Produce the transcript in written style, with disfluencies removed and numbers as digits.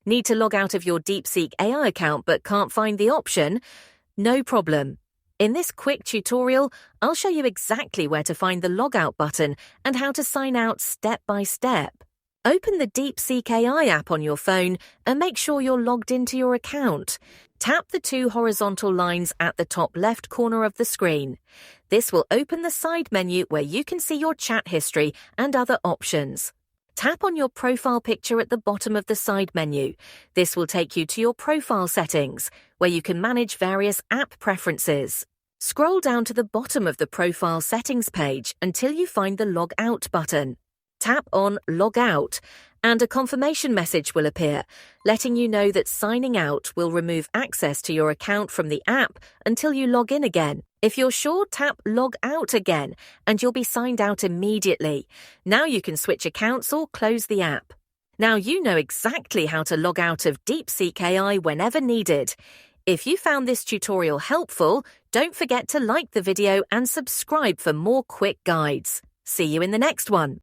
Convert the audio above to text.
Need to log out of your DeepSeek AI account but can't find the option? No problem. In this quick tutorial, I'll show you exactly where to find the logout button and how to sign out step by step. Open the DeepSeek AI app on your phone and make sure you're logged into your account. Tap the two horizontal lines at the top left corner of the screen. This will open the side menu where you can see your chat history and other options. Tap on your profile picture at the bottom of the side menu. This will take you to your profile settings, where you can manage various app preferences. Scroll down to the bottom of the profile settings page until you find the Log Out button. Tap on Log Out, and a confirmation message will appear, letting you know that signing out will remove access to your account from the app until you log in again. If you're sure, tap Log Out again, and you'll be signed out immediately. Now you can switch accounts or close the app. Now you know exactly how to log out of DeepSeek AI whenever needed. If you found this tutorial helpful, don't forget to like the video and subscribe for more quick guides. See you in the next one.